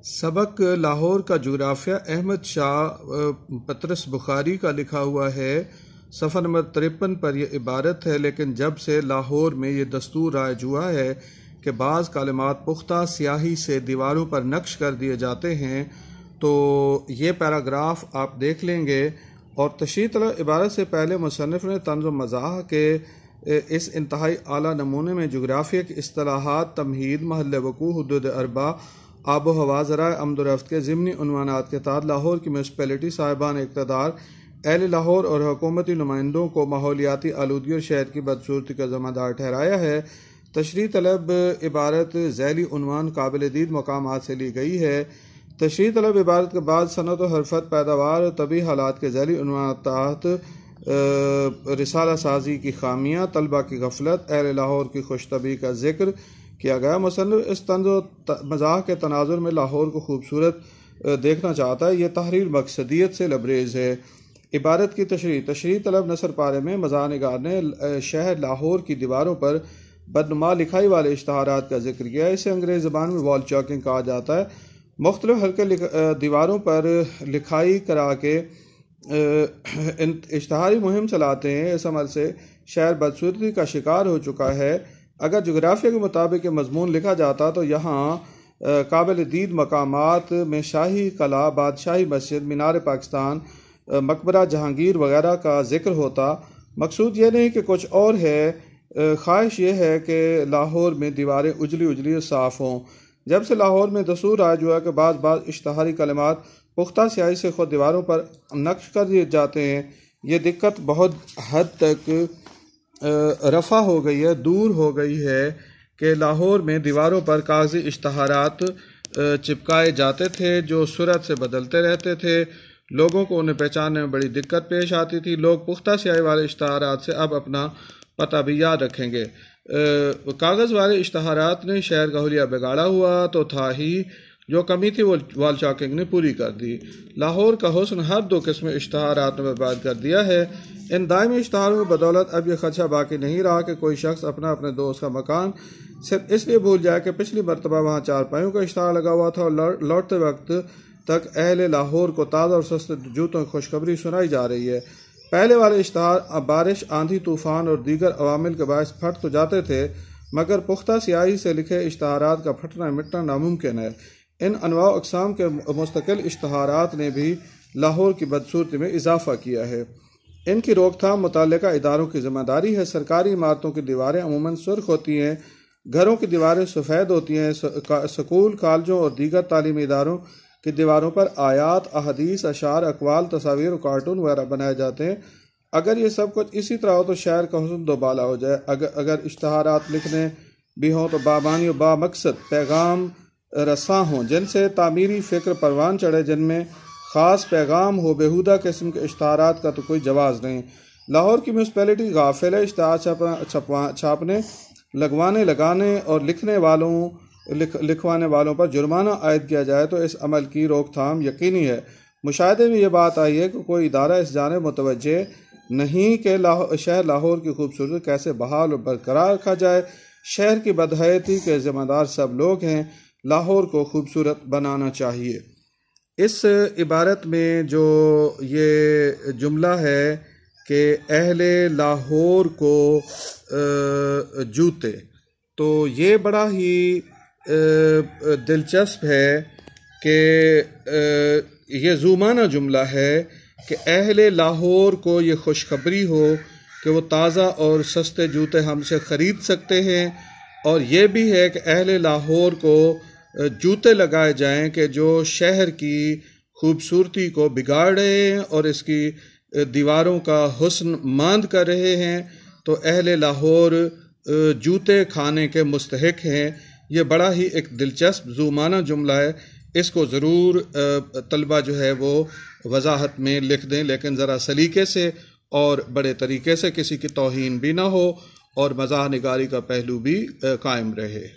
سبق لاہور کا جغرافیہ احمد شاہ پطرس بخاری کا لکھا ہوا ہے۔ صفحہ نمبر 53 پر یہ عبارت ہے، لیکن جب سے لاہور میں یہ دستور رائج ہوا ہے کہ بعض کلمات پختہ سیاہی سے دیواروں پر نقش کر دیے جاتے ہیں، تو یہ پیراگراف آپ دیکھ لیں گے۔ اور تشریح طلب عبارت سے پہلے مصنف نے طنز و مزاح کے اس انتہائی اعلیٰ نمونے میں جغرافیہ کی اصطلاحات، تمہید، محل وقوع، حدود اربع، آب و ہوا، ذرائع آمد و رفت کے ضمنی عنوانات کے تحت لاہور کی میونسپلٹی، صاحبان اقتدار، اہل لاہور اور حکومتی نمائندوں کو ماحولیاتی آلودگی اور شہر کی بدصورتی کا ذمہ دار ٹھہرایا ہے۔ تشریح طلب عبارت ذیلی عنوان قابل دید مقامات سے لی گئی ہے۔ تشریح طلب عبارت کے بعد صنعت و حرفت، پیداوار اور طبعی حالات کے ذیلی عنوانات تحت رسالہ سازی کی خامیاں، طلبہ کی غفلت، اہل لاہور کی خوش طبعی کا ذکر کیا گیا۔ مصنف اس طنز و مزاح کے تناظر میں لاہور کو خوبصورت دیکھنا چاہتا ہے۔ یہ تحریر مقصدیت سے لبریز ہے۔ عبارت کی تشریح طلب نثر پارے میں مزاح نگار نے شہر لاہور کی دیواروں پر بدنما لکھائی والے اشتہارات کا ذکر کیا۔ اسے انگریزی زبان میں وال چاکنگ کہا جاتا ہے۔ مختلف حلقے دیواروں پر لکھائی کرا کے اشتہاری مہم چلاتے ہیں۔ اس عمل سے شہر بدصورتی کا شکار ہو چکا ہے۔ اگر جغرافیہ کے مطابق یہ مضمون لکھا جاتا تو یہاں قابل دید مقامات میں شاہی قلعہ، بادشاہی مسجد، مینار پاکستان، مقبرہ جہانگیر وغیرہ کا ذکر ہوتا۔ مقصود یہ نہیں کہ کچھ اور ہے، خواہش یہ ہے کہ لاہور میں دیواریں اجلی اور صاف ہوں۔ جب سے لاہور میں دستور رائج ہوا کہ بعض اشتہاری کلمات پختہ سیاہی سے خود دیواروں پر نقش کر دیے جاتے ہیں، یہ دقت بہت حد تک رفع ہو گئی ہے، دور ہو گئی ہے کہ لاہور میں دیواروں پر کاغذی اشتہارات چپکائے جاتے تھے جو سرعت سے بدلتے رہتے تھے۔ لوگوں کو انہیں پہچاننے میں بڑی دقت پیش آتی تھی۔ لوگ پختہ سیاہی والے اشتہارات سے اب اپنا پتہ بھی یاد رکھیں گے۔ کاغذ والے اشتہارات نے شہر کا حلیہ بگاڑا ہوا تو تھا ہی، جو کمی تھی وہ وال چاکنگ نے پوری کر دی۔ لاہور کا حسن ہر دو قسم اشتہارات نے برباد کر دیا ہے۔ ان دائمی اشتہاروں کی بدولت اب یہ خدشہ باقی نہیں رہا کہ کوئی شخص اپنے دوست کا مکان صرف اس لیے بھول جائے کہ پچھلی مرتبہ وہاں چارپائیوں کا اشتہار لگا ہوا تھا اور لوٹتے وقت تک اہل لاہور کو تازہ اور سستے جوتوں کی خوشخبری سنائی جا رہی ہے۔ پہلے والے اشتہار بارش، آندھی، طوفان اور دیگر عوامل کے باعث پھٹ تو جاتے تھے، مگر پختہ سیاہی سے لکھے اشتہارات کا پھٹنا مٹنا ناممکن ہے۔ ان انواع و اقسام کے مستقل اشتہارات نے بھی لاہور کی بدصورتی میں اضافہ کیا ہے۔ ان کی روک تھام متعلقہ اداروں کی ذمہ داری ہے۔ سرکاری عمارتوں کی دیواریں عموماً سرخ ہوتی ہیں، گھروں کی دیواریں سفید ہوتی ہیں۔ سکول، کالجوں اور دیگر تعلیمی اداروں کی دیواروں پر آیات، احادیث، اشعار، اقوال، تصاویر اور کارٹون وغیرہ بنائے جاتے ہیں۔ اگر یہ سب کچھ اسی طرح ہو تو شہر کا حسن دوبالا ہو جائے۔ اگر اشتہارات لکھنے بھی ہوں تو بامعنی و با مقصد پیغام رساں ہوں، جن سے تعمیری فکر پروان چڑھے، جن میں خاص پیغام ہو۔ بیہودہ قسم کے اشتہارات کا تو کوئی جواز نہیں۔ لاہور کی میونسپلٹی غافل ہے۔ اشتہار چھاپنے، لگانے اور لکھوانے والوں پر جرمانہ عائد کیا جائے تو اس عمل کی روک تھام یقینی ہے۔ مشاہدے میں یہ بات آئی ہے کہ کوئی ادارہ اس جانب متوجہ نہیں کہ شہر لاہور کی خوبصورتی کیسے بحال اور برقرار رکھا جائے۔ شہر کی بدحیاتی کے ذمہ دار سب لوگ ہیں۔ لاہور کو خوبصورت بنانا چاہیے۔ اس عبارت میں جو یہ جملہ ہے کہ اہل لاہور کو جوتے، تو یہ بڑا ہی دلچسپ ہے کہ یہ زومانہ جملہ ہے کہ اہل لاہور کو یہ خوشخبری ہو کہ وہ تازہ اور سستے جوتے ہم سے خرید سکتے ہیں، اور یہ بھی ہے کہ اہل لاہور کو جوتے لگائے جائیں کہ جو شہر کی خوبصورتی کو بگاڑ رہے ہیں اور اس کی دیواروں کا حسن ماند کر رہے ہیں، تو اہل لاہور جوتے کھانے کے مستحق ہیں۔ یہ بڑا ہی ایک دلچسپ زومانہ جملہ ہے۔ اس کو ضرور طلبہ جو ہے وہ وضاحت میں لکھ دیں، لیکن ذرا سلیقے سے اور بڑے طریقے سے، کسی کی توہین بھی نہ ہو اور مزاح نگاری کا پہلو بھی قائم رہے۔